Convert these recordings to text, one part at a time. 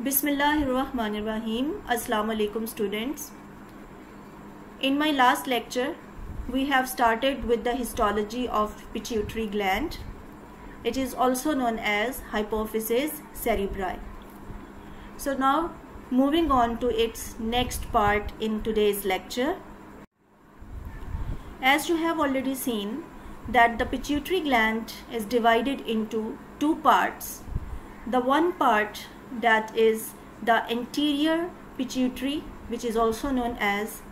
Bismillahirrahmanirrahim. Assalamu alaikum students. In my last lecture, we have started with the histology of pituitary gland. It is also known as hypophysis cerebri. So now moving on to its next part in today's lecture. As you have already seen that the pituitary gland is divided into two parts. The one part that is the anterior pituitary, which is also known as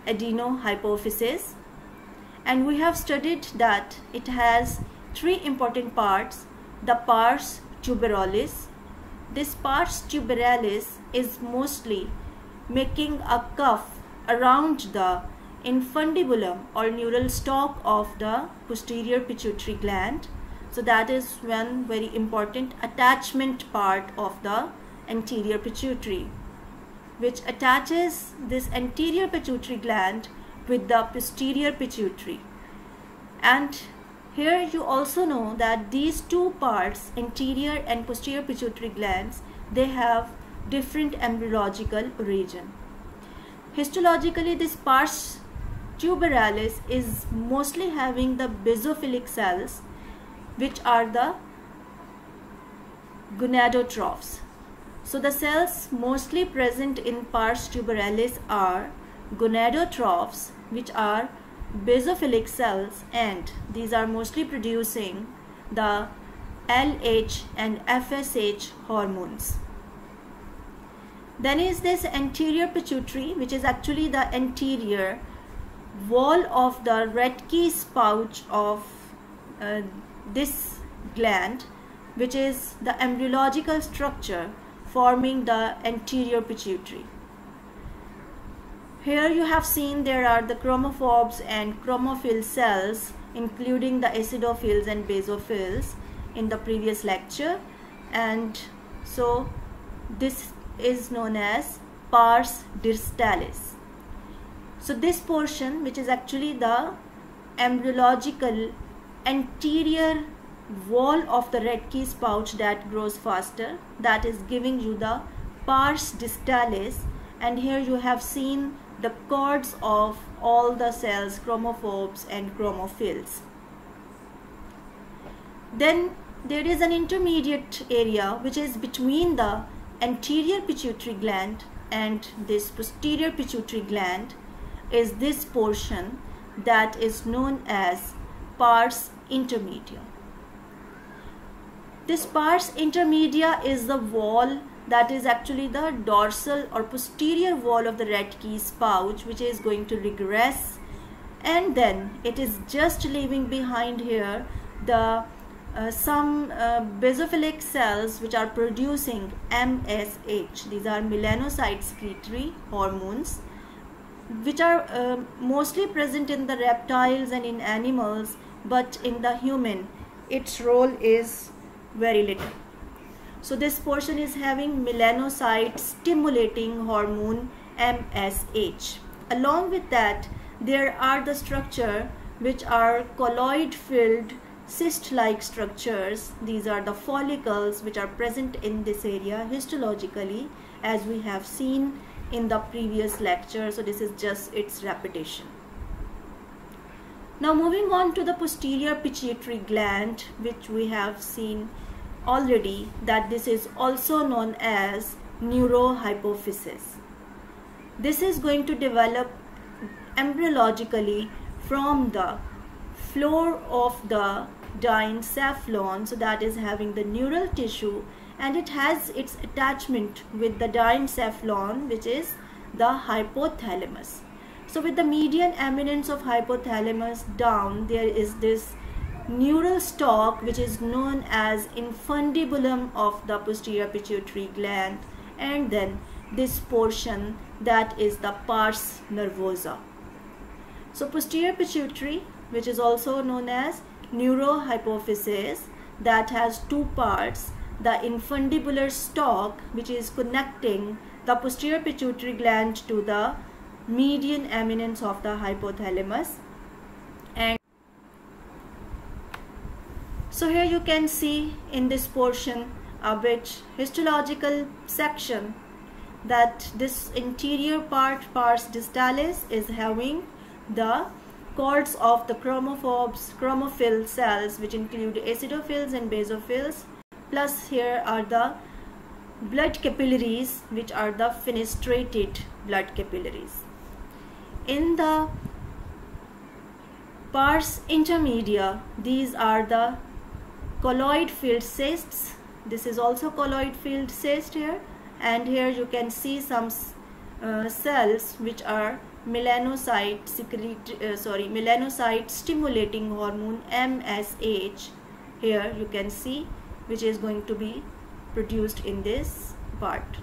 adenohypophysis, and we have studied that it has three important parts. The pars tuberalis. This pars tuberalis is mostly making a cuff around the infundibulum or neural stalk of the posterior pituitary gland. So that is one very important attachment part of the anterior pituitary, which attaches this anterior pituitary gland with the posterior pituitary. And here you also know that these two parts, anterior and posterior pituitary glands, they have different embryological origin. Histologically, this pars tuberalis is mostly having the basophilic cells, which are the gonadotrophs. So the cells mostly present in pars tuberalis are gonadotrophs, which are basophilic cells, and these are mostly producing the LH and FSH hormones. Then is this anterior pituitary, which is actually the anterior wall of the Redke's pouch of this gland, which is the embryological structure forming the anterior pituitary. Here you have seen there are the chromophores and chromophil cells, including the acidophils and basophils in the previous lecture, and so this is known as pars dirstalis. So this portion, which is actually the embryological anterior wall of the Redke's pouch that grows faster, that is giving you the pars distalis, and here you have seen the cords of all the cells, chromophores and chromophils. Then there is an intermediate area which is between the anterior pituitary gland and this posterior pituitary gland, is this portion that is known as pars intermedia. This pars intermedia is the wall that is actually the dorsal or posterior wall of the Redke's pouch, which is going to regress, and then it is just leaving behind here the some basophilic cells which are producing MSH. These are melanocyte secretory hormones, which are mostly present in the reptiles and in animals, but in the human its role is very little. So this portion is having melanocyte stimulating hormone MSH. Along with that, there are the structure which are colloid filled cyst-like structures. These are the follicles which are present in this area histologically, as we have seen in the previous lecture. So this is just its repetition. Now moving on to the posterior pituitary gland, which we have seen already that this is also known as neurohypophysis. This is going to develop embryologically from the floor of the diencephalon, so that is having the neural tissue, and it has its attachment with the diencephalon, which is the hypothalamus. So with the median eminence of hypothalamus down, there is this neural stalk which is known as infundibulum of the posterior pituitary gland, and then this portion that is the pars nervosa. So posterior pituitary, which is also known as neurohypophysis, that has two parts: the infundibular stalk, which is connecting the posterior pituitary gland to the median eminence of the hypothalamus, and so here you can see in this portion a bit histological section, that this interior part, pars distalis, is having the cords of the chromophil cells, which include acidophils and basophils, plus here are the blood capillaries, which are the fenestrated blood capillaries. In the pars intermedia, these are the colloid filled cysts. This is also colloid filled cyst here, and here you can see some cells which are melanocyte stimulating hormone MSH. Here you can see, which is going to be produced in this part.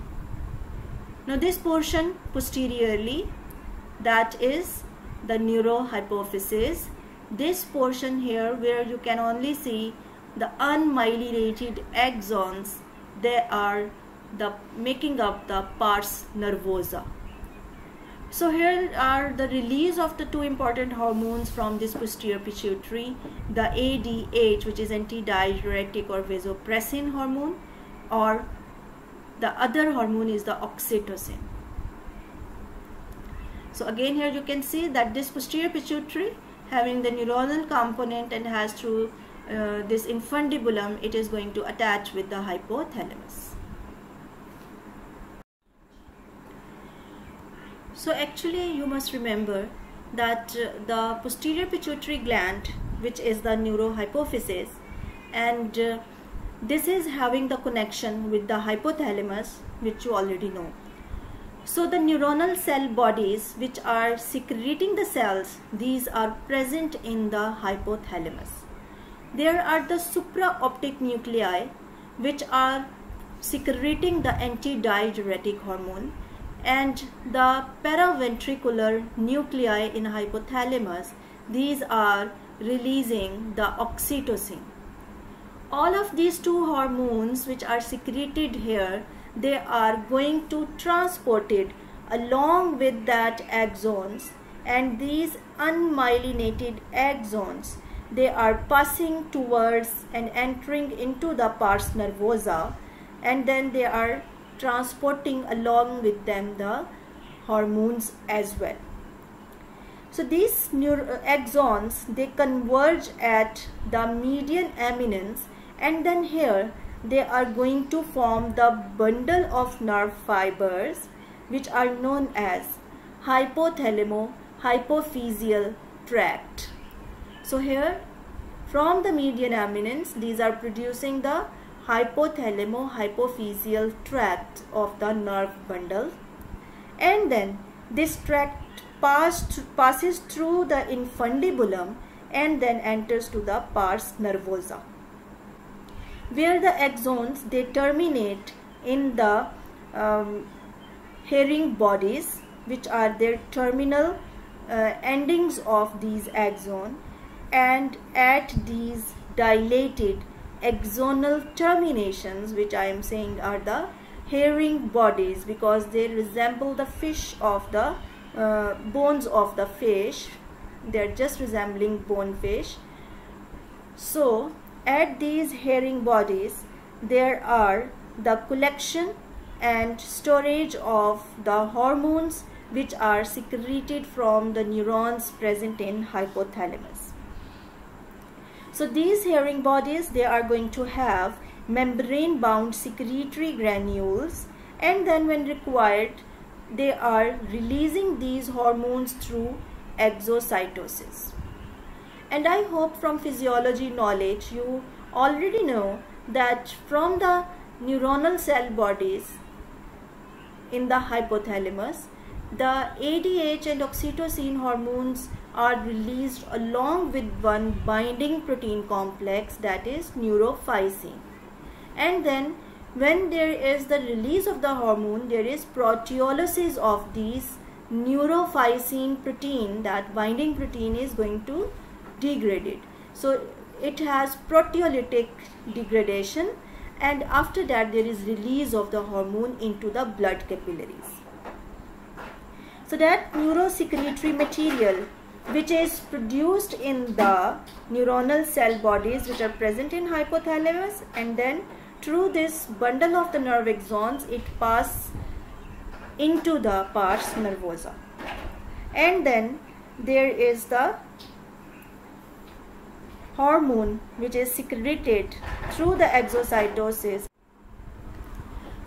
Now this portion posteriorly, that is the neurohypophysis. This portion here, where you can only see the unmyelinated axons, they are making up the pars nervosa. So here are the release of the two important hormones from this posterior pituitary, the ADH, which is antidiuretic or vasopressin hormone, or the other hormone is the oxytocin. So again here you can see that this posterior pituitary having the neuronal component and has through this infundibulum, it is going to attach with the hypothalamus. So actually you must remember that the posterior pituitary gland, which is the neurohypophysis, and this is having the connection with the hypothalamus, which you already know. So the neuronal cell bodies which are secreting the cells, these are present in the hypothalamus. There are the supraoptic nuclei which are secreting the antidiuretic hormone, and the paraventricular nuclei in hypothalamus, these are releasing the oxytocin. All of these two hormones which are secreted here, they are going to transport it along with that axons, and these unmyelinated axons, they are passing towards and entering into the pars nervosa, and then they are transporting along with them the hormones as well. So these axons, they converge at the median eminence, and then here they are going to form the bundle of nerve fibers which are known as hypothalamo-hypophyseal tract. So here from the median eminence, these are producing the hypothalamo-hypophyseal tract of the nerve bundle, and then this tract passes through the infundibulum and then enters to the pars nervosa, where the axons, they terminate in the Hering bodies, which are their terminal endings of these axons, and at these dilated axonal terminations, which I am saying are the Hering bodies, because they resemble the fish of the bones of the fish. They are just resembling bone fish. So at these Hering bodies, there are the collection and storage of the hormones which are secreted from the neurons present in hypothalamus. So these Hering bodies, they are going to have membrane bound secretory granules, and then when required, they are releasing these hormones through exocytosis. And I hope from physiology knowledge you already know that from the neuronal cell bodies in the hypothalamus, the ADH and oxytocin hormones are released along with one binding protein complex, that is neurophysin. And then when there is the release of the hormone, there is proteolysis of these neurophysin protein. That binding protein is going to degrade it. So it has proteolytic degradation, and after that there is release of the hormone into the blood capillaries. So that neurosecretory material which is produced in the neuronal cell bodies which are present in hypothalamus and then through this bundle of the nerve axons, it passes into the pars nervosa. And then there is the hormone which is secreted through the exocytosis.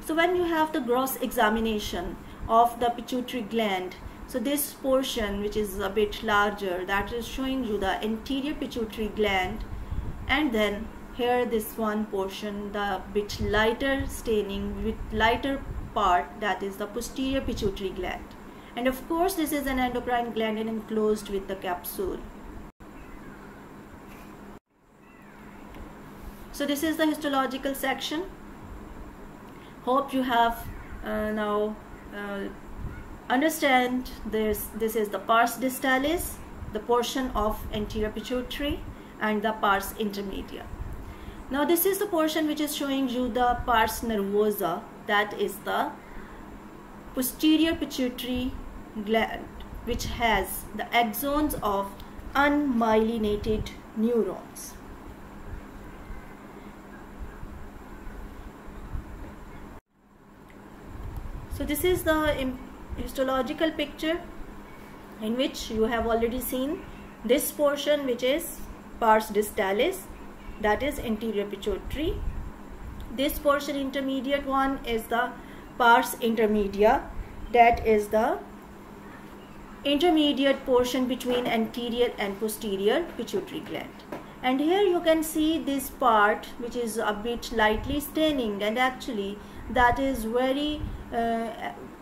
So when you have the gross examination of the pituitary gland, so this portion which is a bit larger, that is showing you the anterior pituitary gland, and then here this one portion, the bit lighter staining with lighter part, that is the posterior pituitary gland. And of course this is an endocrine gland and enclosed with the capsule. So this is the histological section. Hope you have now understand this is the pars distalis, the portion of anterior pituitary, and the pars intermedia. Now this is the portion which is showing you the pars nervosa, that is the posterior pituitary gland, which has the axons of unmyelinated neurons. So this is the histological picture in which you have already seen this portion which is pars distalis, that is anterior pituitary. This portion intermediate one is the pars intermedia, that is the intermediate portion between anterior and posterior pituitary gland. And here you can see this part which is a bit lightly staining, and actually that is very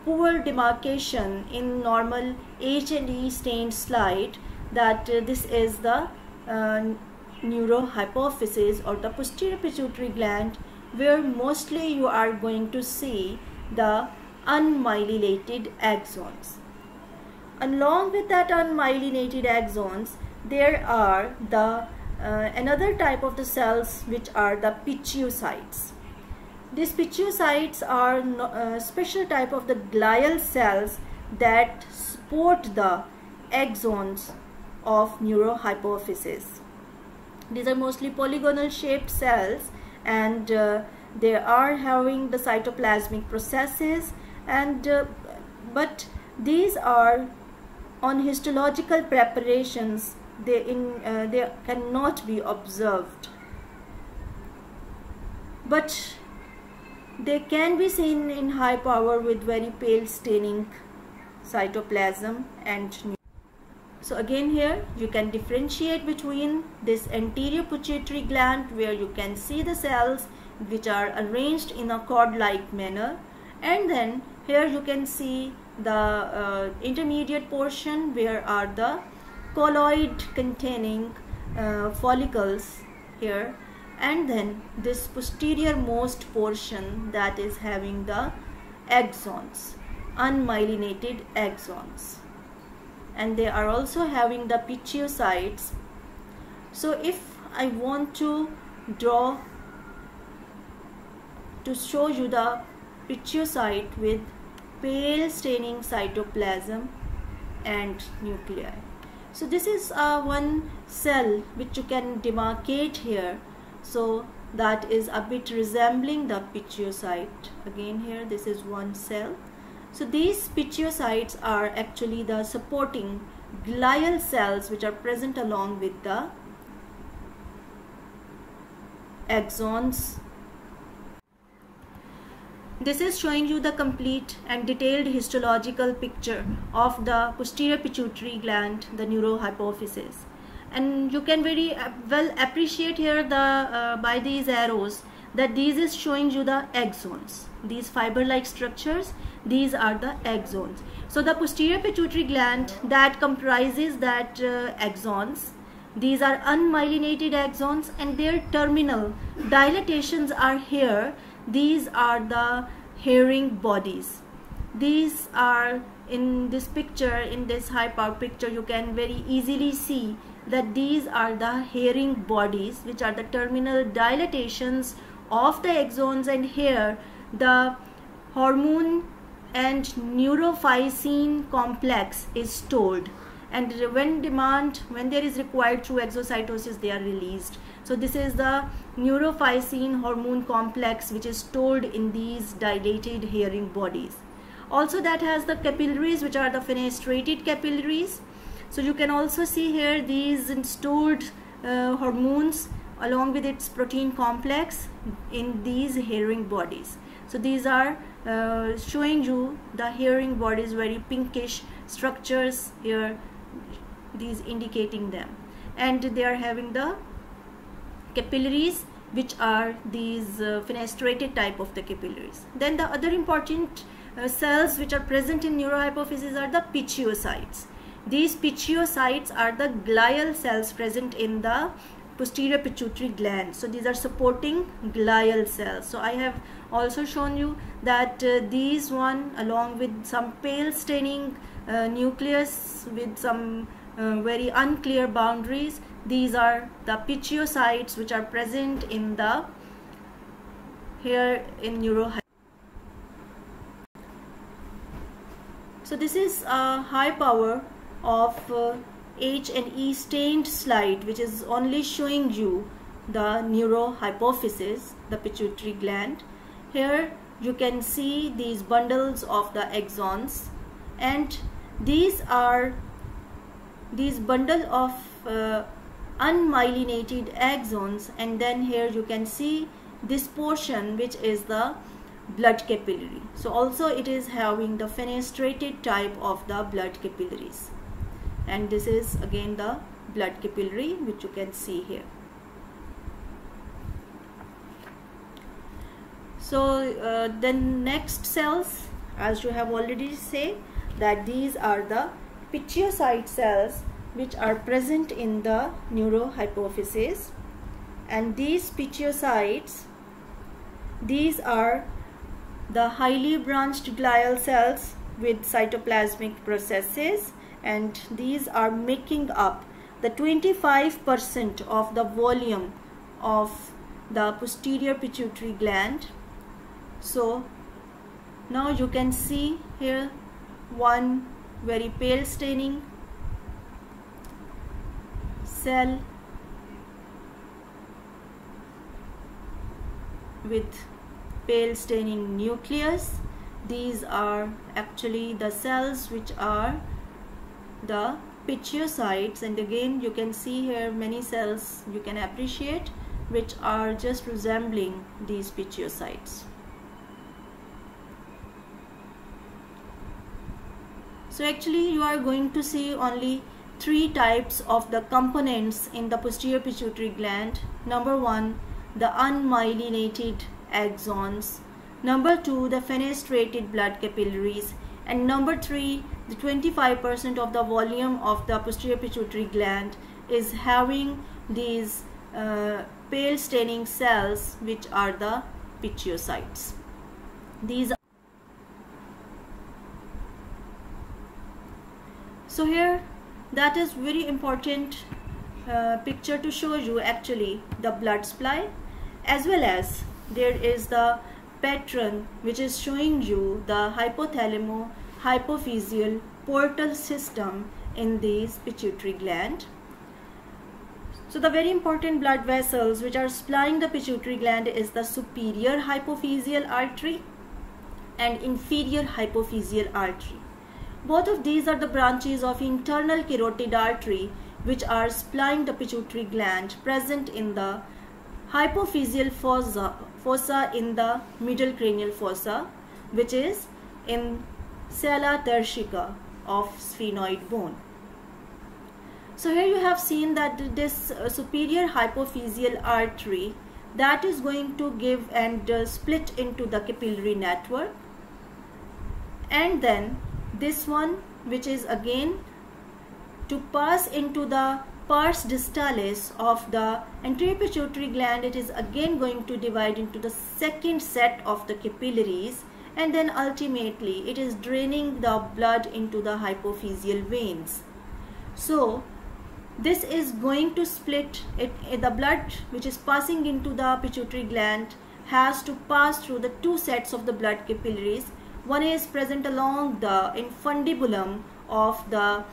poor demarcation in normal H&E stained slide, that this is the neurohypophysis or the posterior pituitary gland, where mostly you are going to see the unmyelinated axons. Along with that unmyelinated axons, there are the another type of the cells which are the pituocytes. These pituocytes are a special type of the glial cells that support the axons of neurohypophysis. These are mostly polygonal shaped cells, and they are having the cytoplasmic processes, and but these are on histological preparations, they cannot be observed, but they can be seen in high power with very pale staining cytoplasm. And so again here you can differentiate between this anterior pituitary gland, where you can see the cells which are arranged in a cord-like manner, and then here you can see the intermediate portion where are the colloid containing follicles here, and then this posterior most portion that is having the axons, unmyelinated axons, and they are also having the pituocytes. So if I want to draw to show you the pituocyte with pale staining cytoplasm and nuclei, so this is one cell which you can demarcate here, so that is a bit resembling the pituocyte. Again here this is one cell. So these pituocytes are actually the supporting glial cells which are present along with the axons. This is showing you the complete and detailed histological picture of the posterior pituitary gland, the neurohypophysis. And you can very well appreciate here the by these arrows that these is showing you the axons. These fiber-like structures, these are the axons. So the posterior pituitary gland that comprises that axons, these are unmyelinated axons, and their terminal dilatations are here. These are the hearing bodies. These are in this picture, in this high power picture, you can very easily see that these are the hearing bodies which are the terminal dilatations of the axons, and here the hormone and neurophysin complex is stored, and when there is required through exocytosis, they are released. So this is the neurophysin hormone complex which is stored in these dilated hearing bodies. Also that has the capillaries, which are the fenestrated capillaries. So you can also see here these stored hormones along with its protein complex in these hearing bodies. So these are showing you the hearing bodies, very pinkish structures here, these indicating them, and they are having the capillaries, which are these fenestrated type of the capillaries. Then the other important cells which are present in neurohypophysis are the pituocytes. These pituocytes are the glial cells present in the posterior pituitary gland. So these are supporting glial cells. So I have also shown you that these one, along with some pale staining nucleus with some very unclear boundaries, these are the pituocytes which are present in the here in neurohypophysis. So this is a high power of H&E stained slide, which is only showing you the neurohypophysis, the pituitary gland. Here you can see these bundles of the axons, and these bundle of unmyelinated axons, and then here you can see this portion which is the blood capillary. So also it is having the fenestrated type of the blood capillaries, and this is again the blood capillary which you can see here. So the next cells, as you have already said, that these are the pituocyte cells which are present in the neurohypophysis, and these pituocytes, these are the highly branched glial cells with cytoplasmic processes, and these are making up the 25% of the volume of the posterior pituitary gland. So now you can see here one very pale staining cell with pale staining nucleus. These are actually the cells which are the pituocytes, and again you can see here many cells you can appreciate which are just resembling these pituocytes. So actually you are going to see only three types of the components in the posterior pituitary gland. Number one, the unmyelinated axons. Number two, the fenestrated blood capillaries. And number three, the 25% of the volume of the posterior pituitary gland is having these pale staining cells which are the pituocytes. These are so here that is very important picture to show you actually the blood supply, as well as there is the pattern which is showing you the hypothalamo-hypophyseal portal system in this pituitary gland. So the very important blood vessels which are supplying the pituitary gland is the superior hypophyseal artery and inferior hypophyseal artery. Both of these are the branches of internal carotid artery which are supplying the pituitary gland, present in the hypophyseal fossa in the middle cranial fossa, which is in sella turcica of sphenoid bone. So here you have seen that this superior hypophyseal artery, that is going to give and split into the capillary network, and then this one which is again to pass into the pars distalis of the anterior pituitary gland, it is again going to divide into the second set of the capillaries, and then ultimately it is draining the blood into the hypophyseal veins. So this is going to split it, the blood which is passing into the pituitary gland has to pass through the two sets of the blood capillaries. One is present along the infundibulum of the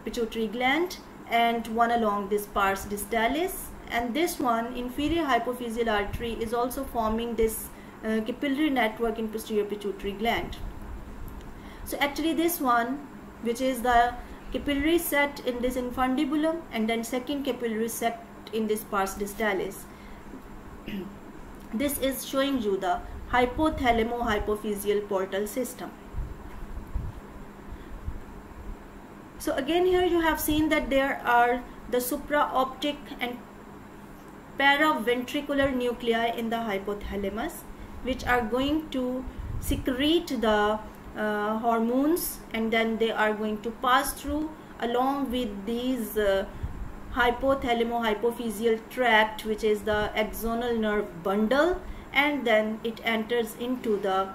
pituitary gland and one along this pars distalis, and this one, inferior hypophyseal artery, is also forming this capillary network in posterior pituitary gland. So actually this one, which is the capillary set in this infundibulum, and then second capillary set in this pars distalis, this is showing you the hypothalamo-hypophyseal portal system. So again here you have seen that there are the supraoptic and paraventricular nuclei in the hypothalamus, which are going to secrete the hormones, and then they are going to pass through along with these hypothalamo-hypophyseal tract, which is the axonal nerve bundle, and then it enters into the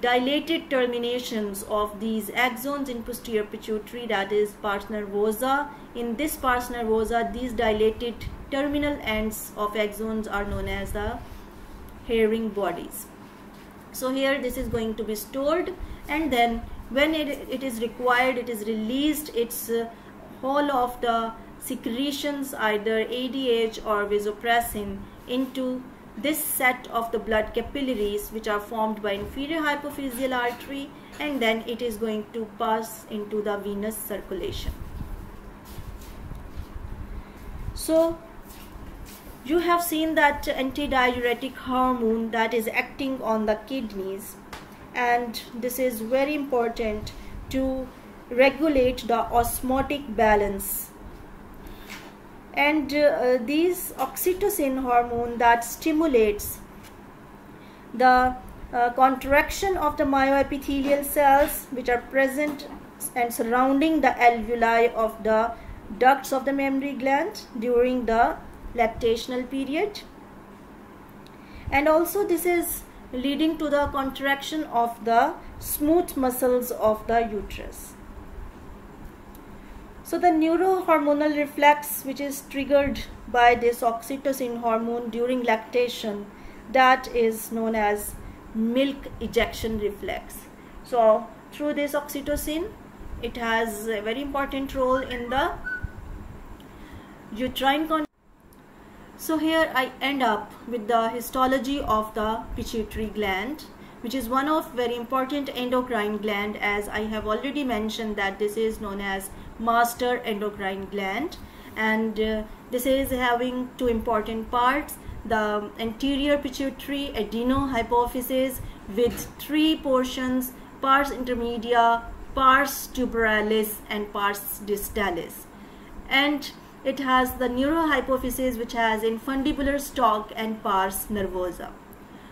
dilated terminations of these axons in posterior pituitary, that is pars nervosa. In this pars nervosa, these dilated terminal ends of axons are known as the herring bodies. So here this is going to be stored, and then when it is required, it is released its whole of the secretions, either ADH or vasopressin, into this set of the blood capillaries which are formed by inferior hypophyseal artery, and then it is going to pass into the venous circulation. So you have seen that antidiuretic hormone that is acting on the kidneys, and this is very important to regulate the osmotic balance. And these oxytocin hormone that stimulates the contraction of the myoepithelial cells which are present and surrounding the alveoli of the ducts of the mammary gland during the lactational period, and also this is leading to the contraction of the smooth muscles of the uterus. So the neurohormonal reflex which is triggered by this oxytocin hormone during lactation, that is known as milk ejection reflex. So through this oxytocin, it has a very important role in the uterine contraction. So here I end up with the histology of the pituitary gland, which is one of very important endocrine gland, as I have already mentioned that this is known as master endocrine gland, and this is having two important parts: the anterior pituitary adenohypophysis with three portions, pars intermedia, pars tuberalis, and pars distalis, and it has the neurohypophysis which has infundibular stalk and pars nervosa.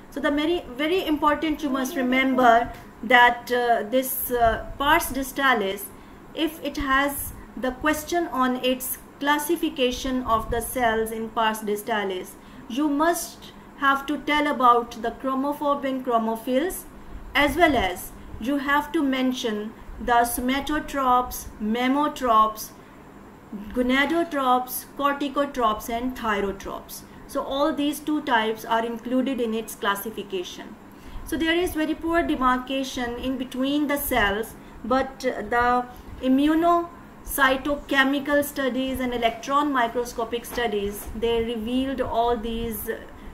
So the very important, you must remember that this pars distalis, if it has the question on its classification of the cells in pars distalis, you must have to tell about the chromophobe and chromophils, as well as you have to mention the somatotropes, mammotropes, gonadotropes, corticotropes, and thyrotropes. So all these two types are included in its classification. So there is very poor demarcation in between the cells, but the immunocytochemical studies and electron microscopic studies, they revealed all these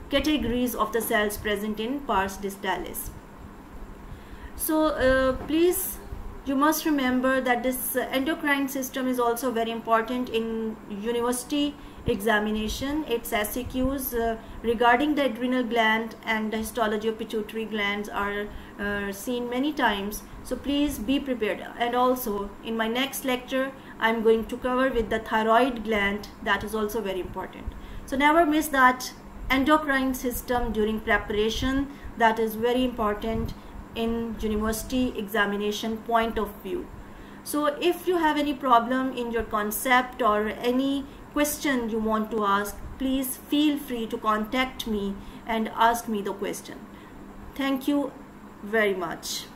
categories of the cells present in pars distalis. So please, you must remember that this endocrine system is also very important in university examination. Its SCQs regarding the adrenal gland and the histology of pituitary glands are seen many times. So please be prepared. And also in my next lecture, I'm going to cover with the thyroid gland. That is also very important. So never miss that endocrine system during preparation. That is very important in university examination point of view. So if you have any problem in your concept or any question you want to ask, please feel free to contact me and ask me the question. Thank you very much.